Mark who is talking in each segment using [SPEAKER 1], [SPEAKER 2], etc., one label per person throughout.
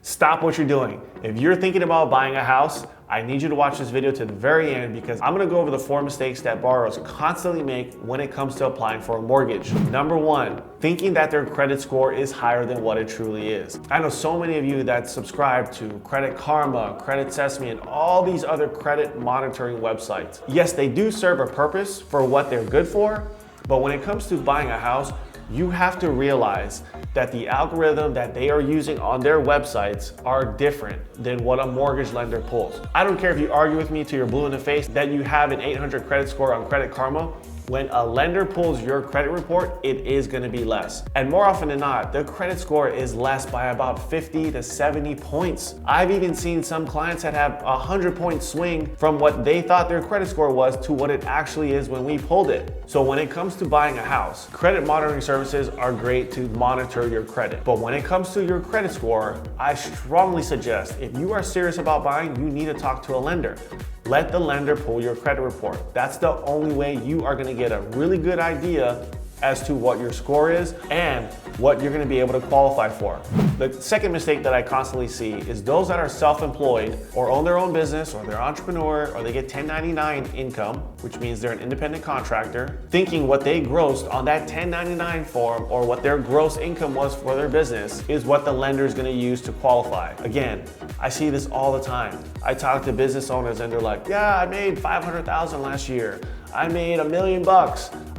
[SPEAKER 1] Stop what you're doing. If you're thinking about buying a house, I need you to watch this video to the very end because I'm gonna go over the 4 mistakes that borrowers constantly make when it comes to applying for a mortgage. Number 1, thinking that their credit score is higher than what it truly is. I know so many of you that subscribe to Credit Karma, Credit Sesame, and all these other credit monitoring websites. Yes, they do serve a purpose for what they're good for, but when it comes to buying a house, you have to realize that the algorithm that they are using on their websites are different than what a mortgage lender pulls. I don't care if you argue with me till you're blue in the face that you have an 800 credit score on Credit Karma. When a lender pulls your credit report, it is gonna be less. And more often than not, the credit score is less by about 50 to 70 points. I've even seen some clients that have a 100-point swing from what they thought their credit score was to what it actually is when we pulled it. So when it comes to buying a house, credit monitoring services are great to monitor your credit. But when it comes to your credit score, I strongly suggest if you are serious about buying, you need to talk to a lender. Let the lender pull your credit report. That's the only way you are gonna get a really good idea as to what your score is and what you're gonna be able to qualify for. The second mistake that I constantly see is those that are self-employed or own their own business or they're entrepreneur or they get 1099 income, which means they're an independent contractor, thinking what they grossed on that 1099 form or what their gross income was for their business is what the lender is gonna use to qualify. Again, I see this all the time. I talk to business owners and they're like, yeah, I made 500,000 last year. I made $1 million.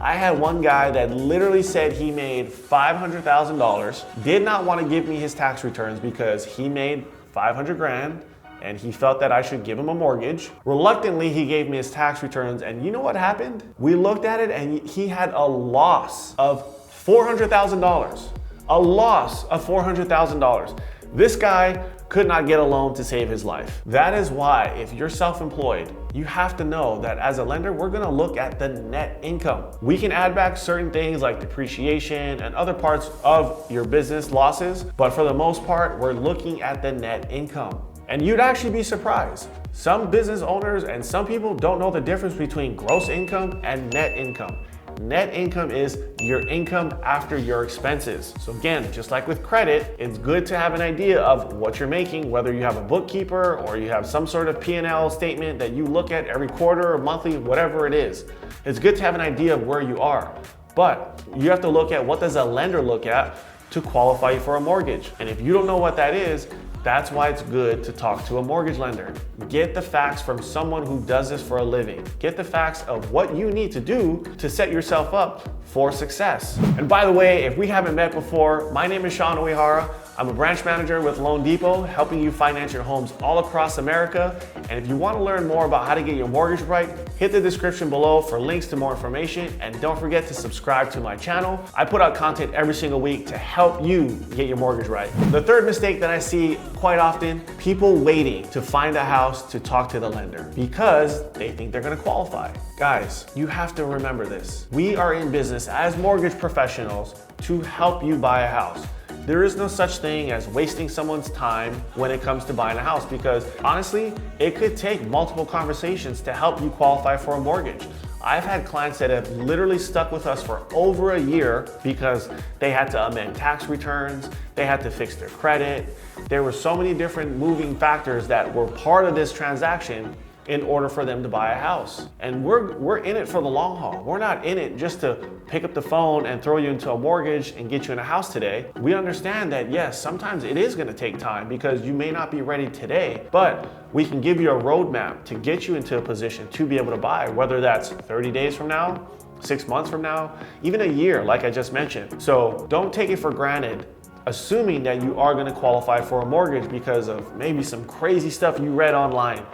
[SPEAKER 1] I had one guy that literally said he made $500,000, did not want to give me his tax returns because he made 500 grand and he felt that I should give him a mortgage. Reluctantly, he gave me his tax returns and you know what happened? We looked at it and he had a loss of $400,000. A loss of $400,000. This guy could not get a loan to save his life. That is why if you're self-employed, you have to know that as a lender, we're gonna look at the net income. We can add back certain things like depreciation and other parts of your business losses, but for the most part, we're looking at the net income. And you'd actually be surprised. Some business owners and some people don't know the difference between gross income and net income. Net income is your income after your expenses. So again, just like with credit, it's good to have an idea of what you're making, whether you have a bookkeeper or you have some sort of P&L statement that you look at every quarter or monthly, whatever it is. It's good to have an idea of where you are, but you have to look at what does a lender look at to qualify you for a mortgage. And if you don't know what that is, that's why it's good to talk to a mortgage lender. Get the facts from someone who does this for a living. Get the facts of what you need to do to set yourself up for success. And by the way, if we haven't met before, my name is Seanu Uyehara. I'm a branch manager with Loan Depot, helping you finance your homes all across America. And if you want to learn more about how to get your mortgage right, hit the description below for links to more information. And don't forget to subscribe to my channel. I put out content every single week to help you get your mortgage right. The third mistake that I see quite often, people waiting to find a house to talk to the lender because they think they're going to qualify. Guys, you have to remember this. We are in business as mortgage professionals to help you buy a house. There is no such thing as wasting someone's time when it comes to buying a house because honestly, it could take multiple conversations to help you qualify for a mortgage. I've had clients that have literally stuck with us for over a year because they had to amend tax returns, they had to fix their credit. There were so many different moving factors that were part of this transaction in order for them to buy a house. And we're in it for the long haul. We're not in it just to pick up the phone and throw you into a mortgage and get you in a house today. We understand that yes, sometimes it is gonna take time because you may not be ready today, but we can give you a roadmap to get you into a position to be able to buy, whether that's 30 days from now, 6 months from now, even a year, like I just mentioned. So don't take it for granted assuming that you are gonna qualify for a mortgage because of maybe some crazy stuff you read online.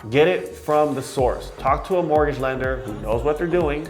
[SPEAKER 1] Get it from the source. Talk to a mortgage lender who knows what they're doing,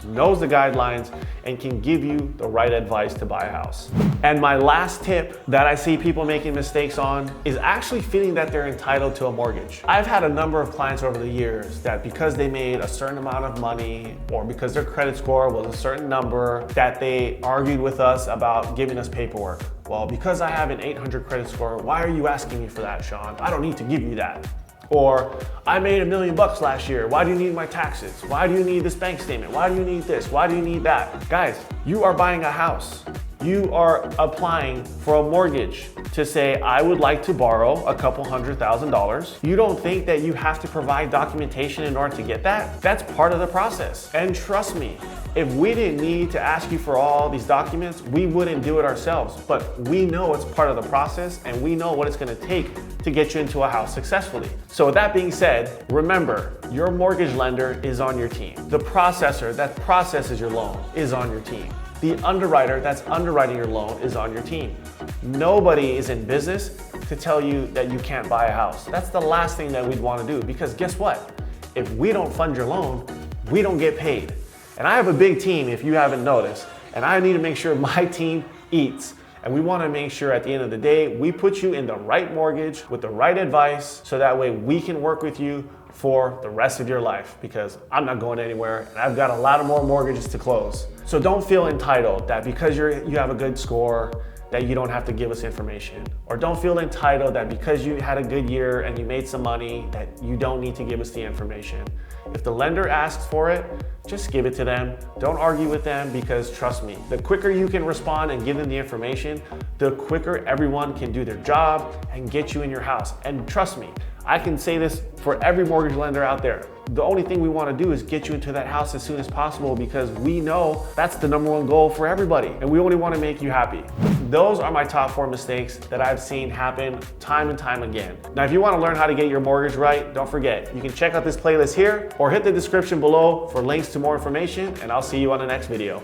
[SPEAKER 1] knows the guidelines, and can give you the right advice to buy a house. And my last tip that I see people making mistakes on is actually feeling that they're entitled to a mortgage. I've had a number of clients over the years that because they made a certain amount of money or because their credit score was a certain number that they argued with us about giving us paperwork. Well, because I have an 800 credit score, why are you asking me for that, Sean? I don't need to give you that. Or, I made $1 million last year. Why do you need my taxes? Why do you need this bank statement? Why do you need this? Why do you need that? Guys, you are buying a house. You are applying for a mortgage to say, I would like to borrow a couple $100,000. You don't think that you have to provide documentation in order to get that? That's part of the process. And trust me, if we didn't need to ask you for all these documents, we wouldn't do it ourselves. But we know it's part of the process and we know what it's gonna take to get you into a house successfully. So with that being said, remember, your mortgage lender is on your team. The processor that processes your loan is on your team. The underwriter that's underwriting your loan is on your team. Nobody is in business to tell you that you can't buy a house. That's the last thing that we'd want to do, because guess what? If we don't fund your loan, we don't get paid. And I have a big team, if you haven't noticed, and I need to make sure my team eats. And we want to make sure at the end of the day, we put you in the right mortgage with the right advice, so that way we can work with you for the rest of your life, because I'm not going anywhere and I've got a lot of more mortgages to close. So don't feel entitled that because you have a good score that you don't have to give us information. Or don't feel entitled that because you had a good year and you made some money that you don't need to give us the information. If the lender asks for it, just give it to them. Don't argue with them, because trust me, the quicker you can respond and give them the information, the quicker everyone can do their job and get you in your house. And trust me, I can say this for every mortgage lender out there. The only thing we want to do is get you into that house as soon as possible, because we know that's the #1 goal for everybody, and we only want to make you happy. Those are my top 4 mistakes that I've seen happen time and time again. Now, if you want to learn how to get your mortgage right, don't forget, you can check out this playlist here or hit the description below for links to more information, and I'll see you on the next video.